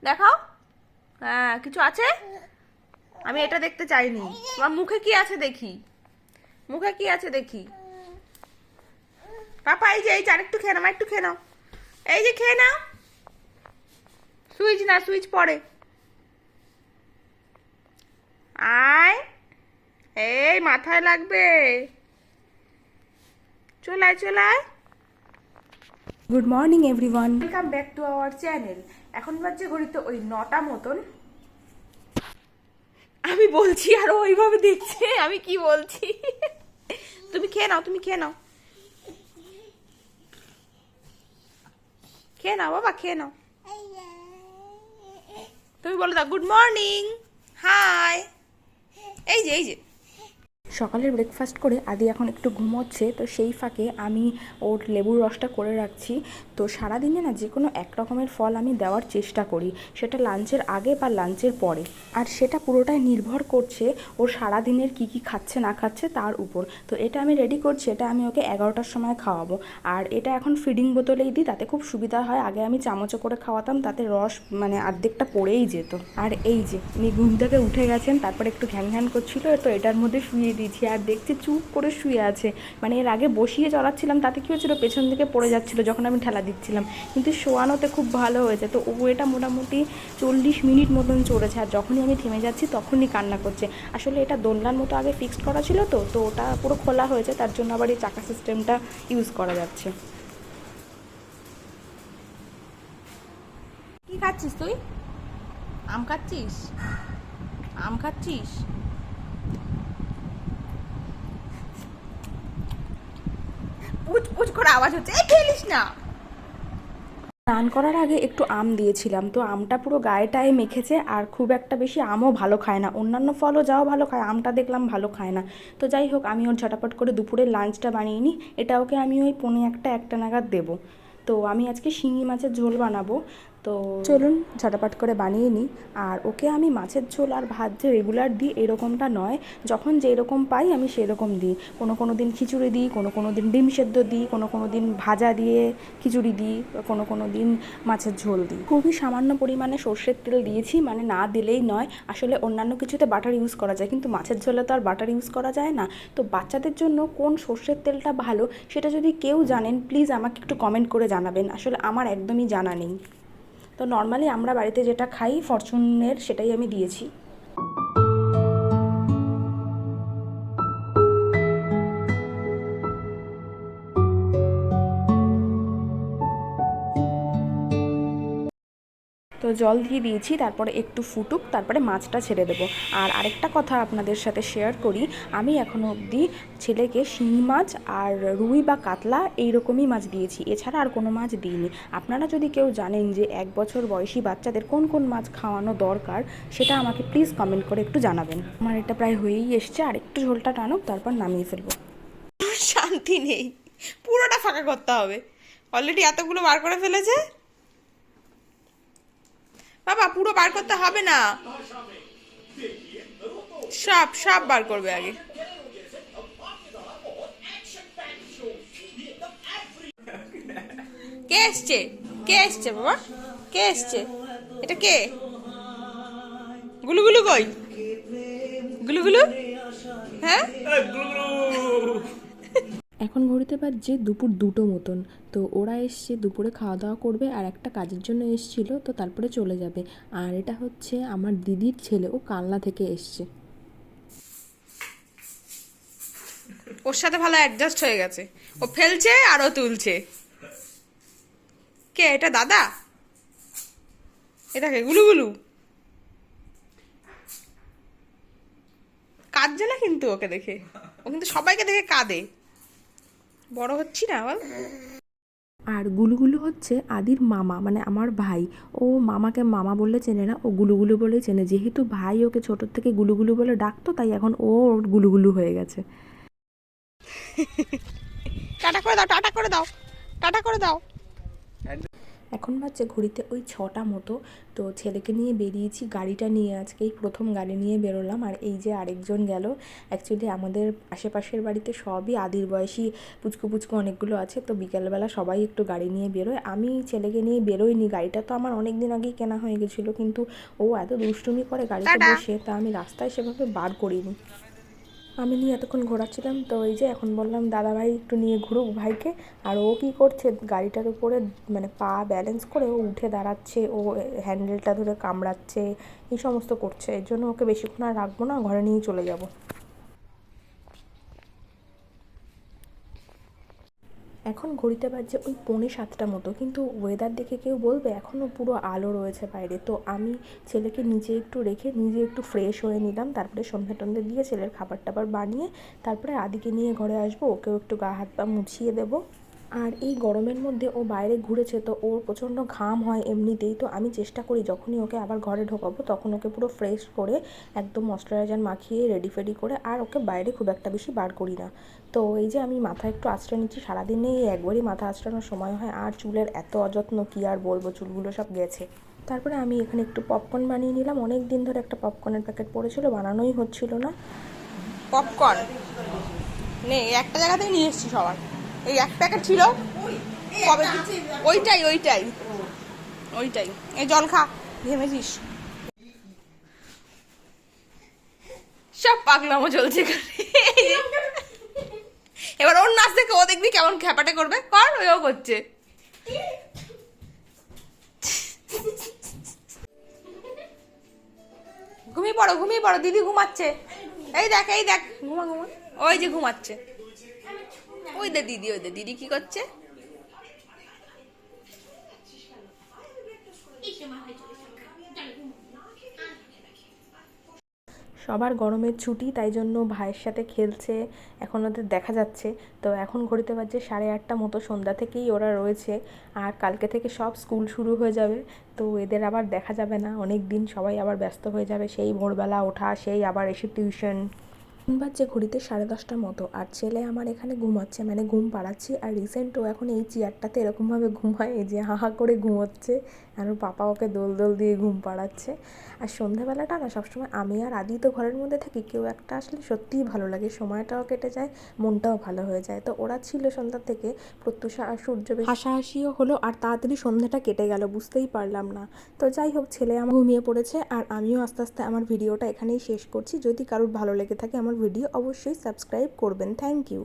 দেখাও। হ্যাঁ, কিছু আছে? আমি এটা দেখতে চাইনি। তোমার মুখে কি আছে দেখি, মুখে কি আছে দেখি। পাপা এই যে আরেকটু খেয়ে নাও, একটু খেয়ে নাও, এই যে খেয়ে নাও। সুইচ না, সুইচ পড়ে। আয়, এই মাথায় লাগবে। চলায় চলায়। Good morning everyone, welcome back to our channel. এখন বাজছে ঘড়িতে ওই 9টা মতন। আমি বলছি আর ওইভাবে দেখছে আমি কি বলছি। তুমি খেয়ে নাও, তুমি খেয়ে নাও, খেয়ে নাও বাবা, খেয়ে নাও। তুমি বলে দাও গুড মর্নিং, হাই। এই যে সকালের ব্রেকফাস্ট করে আদি এখন একটু ঘুমোচ্ছে, তো সেই ফাঁকে আমি ওর লেবুর রসটা করে রাখছি। তো সারাদিনে না যে কোনো এক রকমের ফল আমি দেওয়ার চেষ্টা করি, সেটা লাঞ্চের আগে বা লাঞ্চের পরে। আর সেটা পুরোটাই নির্ভর করছে ওর সারাদিনের কী কী খাচ্ছে না খাচ্ছে তার উপর। তো এটা আমি রেডি করছি, এটা আমি ওকে 11টার সময় খাওয়াবো। আর এটা এখন ফিডিং বোতলেই দিই, তাতে খুব সুবিধা হয়। আগে আমি চামচে করে খাওয়াতাম, তাতে রস মানে অর্ধেকটা পড়েই যেত। আর এই যে উনি ঘুম থেকে উঠে গেছেন, তারপরে একটু ঘ্যান ঘ্যান করছিল, তো এটার মধ্যে শুয়ে দিয়েছি। আর দেখছি চুপ করে শুয়ে আছে। মানে এর আগে বসিয়ে চড়াচ্ছিলাম, তাতে কী হচ্ছিলো, পেছন দিকে পড়ে যাচ্ছিলো যখন আমি ঠেলা দিচ্ছিলাম। কিন্তু শোয়ানোতে খুব ভালো হয়েছে। তো ও এটা মোটামুটি 40 মিনিট মতন চড়েছে। আর যখনই আমি থেমে যাচ্ছি তখনই কান্না করছে। আসলে এটা দোলনার মতো আগে ফিক্সড করা ছিল, তো ওটা পুরো খোলা হয়েছে, তার জন্য আবার এই চাকা সিস্টেমটা ইউজ করা যাচ্ছে। কি খাচ্ছিস তুই? আম খাচ্ছিস? আম খাচ্ছিস? পুচ পুচ করে আওয়াজ হচ্ছে, এই খেলিস না। স্নান করার আগে একটু আম দিয়েছিলাম, তো আমটা পুরো গায়ে টায়ে মেখেছে। আর খুব একটা বেশি আমও ভালো খায় না, অন্যান্য ফলও যাও ভালো খায়, আমটা দেখলাম ভালো খায় না। তো যাই হোক, আমি ওর ঝটাপট করে দুপুরের লাঞ্চটা বানিয়ে নিই। এটা ওকে আমি ওই 1:45-1টা নাগাদ দেবো। তো আমি আজকে শিঙি মাছের ঝোল বানাবো, তো চলুন ঝটাপট করে বানিয়ে নিই। আর ওকে আমি মাছের ঝোল আর ভাত যে রেগুলার দিই এরকমটা নয়, যখন যেই রকম পাই আমি সেই রকম দিই। কোনো দিন খিচুড়ি দিই, কোনো দিন ডিম সেদ্ধ দিই, কোনো দিন ভাজা দিয়ে খিচুড়ি দিই, কোনো দিন মাছের ঝোল দিই। খুবই সামান্য পরিমাণে সর্ষের তেল দিয়েছি, মানে না দিলেই নয়। আসলে অন্যান্য কিছুতে বাটার ইউজ করা যায়, কিন্তু মাছের ঝোলে তো আর বাটার ইউজ করা যায় না। তো বাচ্চাদের জন্য কোন সর্ষের তেলটা ভালো সেটা যদি কেউ জানেন প্লিজ আমাকে একটু কমেন্ট করে জানাবেন। আসলে আমার একদমই জানা নেই। তো নর্মালি আমরা বাড়িতে যেটা খাই ফরচুনের, সেটাই আমি দিয়েছি। তো জল দিয়ে দিয়েছি, তারপরে একটু ফুটুক, তারপরে মাছটা ছেড়ে দেবো। আর আরেকটা কথা আপনাদের সাথে শেয়ার করি, আমি এখনও অবধি ছেলেকে শিঙি মাছ আর রুই বা কাতলা এইরকমই মাছ দিয়েছি, এছাড়া আর কোনো মাছ দিইনি। আপনারা যদি কেউ জানেন যে 1 বছর বয়সী বাচ্চাদের কোন কোন মাছ খাওয়ানো দরকার, সেটা আমাকে প্লিজ কমেন্ট করে একটু জানাবেন। আমার এটা প্রায় হয়েই এসছে, আর একটু ঝোলটা টানুক, তারপর নামিয়ে ফেলবো। শান্তি নেই, পুরোটা ফাঁকা করতে হবে। অলরেডি এতগুলো বার করে ফেলেছে বাবা, পুরো বার করতে হবে না, সব বার করবে আগে। কে এসছে? কে এসছে বাবা? কে এসছে? এটা কে? গুলুগুলু কই? গুলুগুলু, হ্যাঁ এখন ঘড়িতে বাজছে দুপুর 2টো মতন। তো ওরা এসছে, দুপুরে খাওয়া দাওয়া করবে, আর একটা কাজের জন্য এসছিল, তো তারপরে চলে যাবে। আর এটা হচ্ছে আমার দিদির ছেলে, ও কালনা থেকে এসছে। ওর সাথে ভালো অ্যাডজাস্ট হয়ে গেছে, ও ফেলছে আর ও তুলছে। কে এটা? দাদা? এটা কে? গুলুগুলু কাঁদছে না কিন্তু, ওকে দেখে, ও কিন্তু সবাইকে দেখে কাঁদে। বড় হচ্ছি না বল। আর গুলুগুলু হচ্ছে আদির মামা, মানে আমার ভাই। ও মামাকে মামা বললে চেনে না, ও গুলুগুলু বলে চেনে। যেহেতু ভাই ওকে ছোটোর থেকে গুলুগুলু বলে ডাকতো, তাই এখন ও ওর গুলুগুলু হয়ে গেছে। টাটা করে দাও, টাটা করে দাও, টাটা করে দাও। এখন বাজছে ঘড়িতে ওই 6টা মতো। তো ছেলেকে নিয়ে বেরিয়েছি গাড়িটা নিয়ে, আজকেই প্রথম গাড়ি নিয়ে বেরোলাম। আর এই যে আরেকজন গেল। অ্যাকচুয়ালি আমাদের আশেপাশের বাড়িতে সবই আদির বয়সী পুচকু পুচকু অনেকগুলো আছে, তো বিকেলবেলা সবাই একটু গাড়ি নিয়ে বেরোয়। আমি ছেলেকে নিয়ে বেরোইনি, গাড়িটা তো আমার অনেক দিন আগেই কেনা হয়ে গেছিলো, কিন্তু ও এত দুষ্টুমি করে গাড়িতে টাটা। বসে, তা আমি রাস্তায় সেভাবে বার করিনি। আমি নিয়ে এতক্ষণ ঘোরাচ্ছিলাম, তো এই যে এখন বললাম দাদাভাই একটু নিয়ে ঘুরুক ভাইকে। আর ও কী করছে, গাড়িটার উপরে মানে পা ব্যালেন্স করে ও উঠে দাঁড়াচ্ছে, ও হ্যান্ডেলটা ধরে কামড়াচ্ছে, এই সমস্ত করছে। এর জন্য ওকে বেশিক্ষণ আর রাখবো না, ঘরে নিয়ে চলে যাব। এখন ঘড়িতে বাজছে ওই 6:45 মতো, কিন্তু ওয়েদার দেখে কেউ বলবে এখনও পুরো আলো রয়েছে বাইরে। তো আমি ছেলেকে নিচে একটু রেখে নিজে একটু ফ্রেশ হয়ে নিলাম, তারপরে সন্ধ্যে টন্ধে দিয়ে ছেলের খাবার টাবার বানিয়ে তারপরে আদিকে নিয়ে ঘরে আসবো, ওকেও একটু গা হাত পা মুছিয়ে দেবো। আর এই গরমের মধ্যে ও বাইরে ঘুরেছে, তো ওর প্রচণ্ড ঘাম হয় এমনিতেই। তো আমি চেষ্টা করি যখনই ওকে আবার ঘরে ঢোকাবো তখন ওকে পুরো ফ্রেশ করে একদম ময়শ্চারাইজার মাখিয়ে রেডি ফেডি করে আর ওকে বাইরে খুব একটা বেশি বার করি না। তো এই যে আমি মাথা একটু আঁচড়ে নিচ্ছি, সারাদিনে এই একবারই মাথা আঁচড়ানোর সময় হয়। আর চুলের এত অযত্ন কী আর বলবো, চুলগুলো সব গেছে। তারপরে আমি এখানে একটু পপকর্ন বানিয়ে নিলাম, অনেক দিন ধরে একটা পপকর্নের প্যাকেট পড়েছিল, বানানোই হচ্ছিল না। পপকর্ন নে, একটা জায়গাতেই নিয়ে এসেছি সবার। এই এক প্যাকেট ছিল কবে ওইটাই ওইটাই ওইটাই। এই জল খা, ঘেমেছিস। সব পাগলামো চলছে এখানে। এবার ওর নাচ দেখে ও দেখবি কেমন খ্যাপাটে করবে, কর ওইও করছে। ঘুমিয়ে পড়ো, দিদি ঘুমাচ্ছে। এই দেখ ঘুমা ঘুমা, ওই যে ঘুমাচ্ছে। ওই দে দিদি কি করছে। সবার গরমের ছুটি, তাই জন্য ভাইয়ের সাথে খেলছে, এখন ওদের দেখা যাচ্ছে। তো এখন ঘড়িতে বাজছে 8:30 মতো, সন্ধ্যা থেকেই ওরা রয়েছে। আর কালকে থেকে সব স্কুল শুরু হয়ে যাবে, তো এদের আবার দেখা যাবে না অনেক দিন, সবাই আবার ব্যস্ত হয়ে যাবে, সেই ভোরবেলা ওঠা, সেই আবার এসে টিউশন। এখন বাজছে ঘড়িতে 10:30 মতো, আর ছেলে আমার এখানে ঘুমাচ্ছে, মানে ঘুম পাড়াচ্ছি। আর রিসেন্ট ও এখন এই চেয়ারটাতে এরকমভাবে ঘুমায়, এই যে হাহা করে ঘুমোচ্ছে, আর ওর পাপা ওকে দোল দোল দিয়ে ঘুম পাড়াচ্ছে। আর সন্ধ্যাবেলাটা না সবসময় আমি আর আদি তো ঘরের মধ্যে থাকি, কেউ একটা আসলে সত্যিই ভালো লাগে, সময়টাও কেটে যায়, মনটাও ভালো হয়ে যায়। তো ওরা ছিল সন্ধ্যা থেকে, প্রত্যুষা আর সূর্য বেশ হাসাহাসিও হলো, আর তাড়াতাড়ি সন্ধ্যাটা কেটে গেল, বুঝতেই পারলাম না। তো যাই হোক, ছেলে আমার ঘুমিয়ে পড়েছে, আর আমিও আস্তে আস্তে আমার ভিডিওটা এখানেই শেষ করছি। যদি কারোর ভালো লেগে থাকে আমার ভিডিও, অবশ্যই সাবস্ক্রাইব করবেন। Thank you.